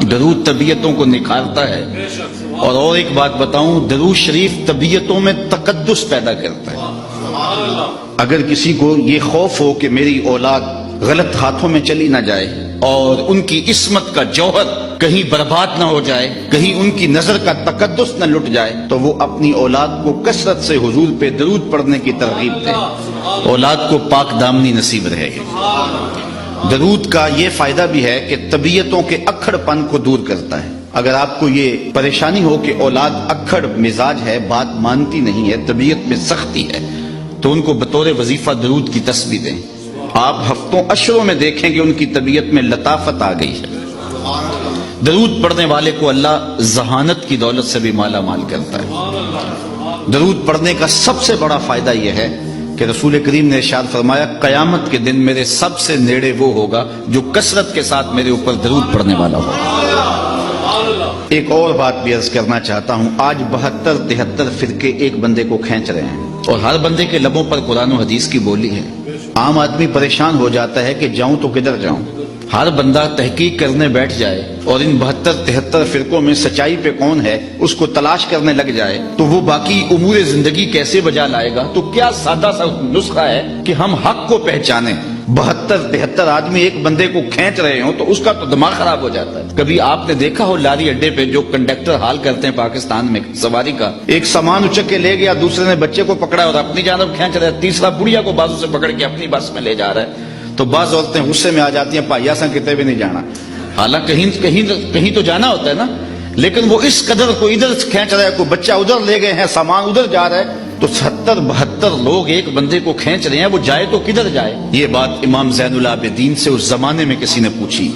درود طبیعتوں کو نکھارتا ہے، اور ایک بات بتاؤں، درود شریف طبیعتوں میں تقدس پیدا کرتا ہے۔ اگر کسی کو یہ خوف ہو کہ میری اولاد غلط ہاتھوں میں چلی نہ جائے اور ان کی عصمت کا جوہر کہیں برباد نہ ہو جائے، کہیں ان کی نظر کا تقدس نہ لٹ جائے، تو وہ اپنی اولاد کو کثرت سے حضور پہ درود پڑھنے کی ترغیب دے، اولاد کو پاک دامنی نصیب رہے گی۔ درود کا یہ فائدہ بھی ہے کہ طبیعتوں کے اکھڑ پن کو دور کرتا ہے۔ اگر آپ کو یہ پریشانی ہو کہ اولاد اکھڑ مزاج ہے، بات مانتی نہیں ہے، طبیعت میں سختی ہے، تو ان کو بطور وظیفہ درود کی تسبیح دیں۔ آپ ہفتوں اشروں میں دیکھیں کہ ان کی طبیعت میں لطافت آ گئی ہے۔ درود پڑھنے والے کو اللہ ذہانت کی دولت سے بھی مالا مال کرتا ہے۔ درود پڑھنے کا سب سے بڑا فائدہ یہ ہے کہ رسول کریم نے ارشاد فرمایا، قیامت کے دن میرے سب سے نیڑے وہ ہوگا جو کثرت کے ساتھ میرے اوپر درود پڑھنے والا ہوگا۔ ایک اور بات بھی عرض کرنا چاہتا ہوں، آج 72-73 فرقے ایک بندے کو کھینچ رہے ہیں، اور ہر بندے کے لبوں پر قرآن و حدیث کی بولی ہے۔ عام آدمی پریشان ہو جاتا ہے کہ جاؤں تو کدھر جاؤں۔ ہر بندہ تحقیق کرنے بیٹھ جائے اور ان 72-73 فرقوں میں سچائی پہ کون ہے اس کو تلاش کرنے لگ جائے، تو وہ باقی امور زندگی کیسے بجا لائے گا؟ تو کیا سادہ سا نسخہ ہے کہ ہم حق کو پہچانیں۔ 72-73 آدمی ایک بندے کو کھینچ رہے ہوں تو اس کا تو دماغ خراب ہو جاتا ہے۔ کبھی آپ نے دیکھا ہو لاری اڈے پہ جو کنڈکٹر حال کرتے ہیں پاکستان میں سواری کا، ایک سامان اچک کے لے گیا، دوسرے نے بچے کو پکڑا اور اپنی جانب کھینچ رہا ہے، تیسرا بڑھیا کو بازو سے پکڑ کے اپنی بس میں لے جا رہا ہے، تو بعض عورتیں غصے میں آ جاتی ہیں، پائیا سا کتے بھی نہیں جانا، حالانکہ کہیں تو جانا ہوتا ہے نا، لیکن وہ اس قدر کو ادھر کھینچ رہا ہے، کوئی بچہ ادھر لے گئے ہیں، سامان ادھر جا رہا ہے، تو 70-72 لوگ ایک بندے کو کھینچ رہے ہیں، وہ جائے تو کدھر جائے؟ یہ بات امام زین العابدین سے اس زمانے میں کسی نے پوچھی،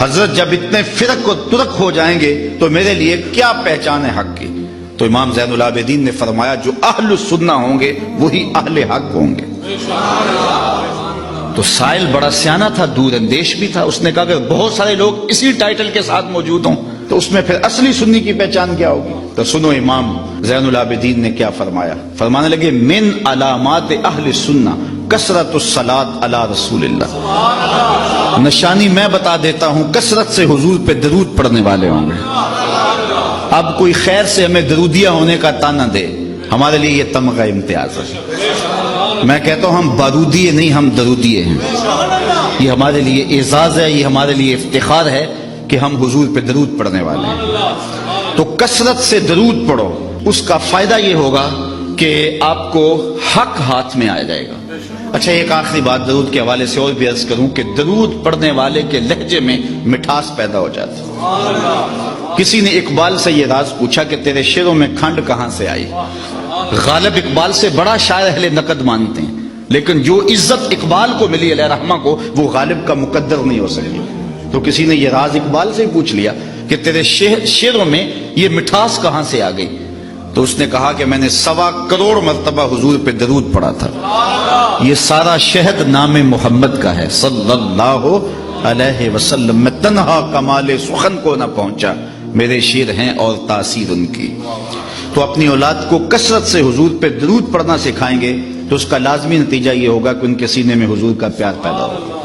حضرت جب اتنے فرق و ترک ہو جائیں گے تو میرے لیے کیا پہچان ہے حق کی؟ تو امام زین العابدین نے فرمایا، جو اہل السنہ ہوں گے وہی اہل حق ہوں گے۔ تو سائل بڑا سیانہ تھا، دور اندیش بھی تھا، اس نے کہا کہ بہت سارے لوگ اسی ٹائٹل کے ساتھ موجود ہوں تو اس میں پھر اصلی سنی کی پہچان کیا ہوگی؟ تو سنو امام زین العابدین نے کیا فرمایا، فرمانے لگے، من علامات اہل سنہ کثرت الصلاۃ علی رسول اللہ، نشانی میں بتا دیتا ہوں، کثرت سے حضور پہ درود پڑھنے والے ہوں گے۔ اب کوئی خیر سے ہمیں درودیہ ہونے کا تانا دے، ہمارے لیے یہ تمغہ امتیاز ہے۔ میں کہتا ہوں ہم بارودیے نہیں، ہم درودیے ہیں۔ یہ ہمارے لیے اعزاز ہے، یہ ہمارے لیے افتخار ہے کہ ہم حضور پہ درود پڑھنے والے ہیں۔ تو کثرت سے درود پڑھو، اس کا فائدہ یہ ہوگا کہ آپ کو حق ہاتھ میں آ جائے گا۔ اچھا، ایک آخری بات درود کے حوالے سے اور بھی عرض کروں کہ درود پڑھنے والے کے لہجے میں مٹھاس پیدا ہو جاتی ہے۔ کسی نے اقبال سے یہ راز پوچھا کہ تیرے شعروں میں کھنڈ کہاں سے آئی؟ غالب اقبال سے بڑا شاعر اہل نقد مانتے ہیں، لیکن جو عزت اقبال کو ملی علیہ رحمہ کو، وہ غالب کا مقدر نہیں ہو سکی۔ تو کسی نے یہ راز اقبال سے پوچھ لیا کہ تیرے شعروں میں یہ مٹھاس کہاں سے آ گئی؟ تو اس نے کہا کہ میں نے 1.25 کروڑ مرتبہ حضور پہ درود پڑھا تھا، یہ سارا شہد نام محمد کا ہے صلی اللہ علیہ وسلم، میں تنہا کمال سخن کو نہ پہنچا، میرے شعر ہیں اور تاثیر ان کی۔ تو اپنی اولاد کو کثرت سے حضور پہ درود پڑھنا سکھائیں گے تو اس کا لازمی نتیجہ یہ ہوگا کہ ان کے سینے میں حضور کا پیار پیدا ہوگا۔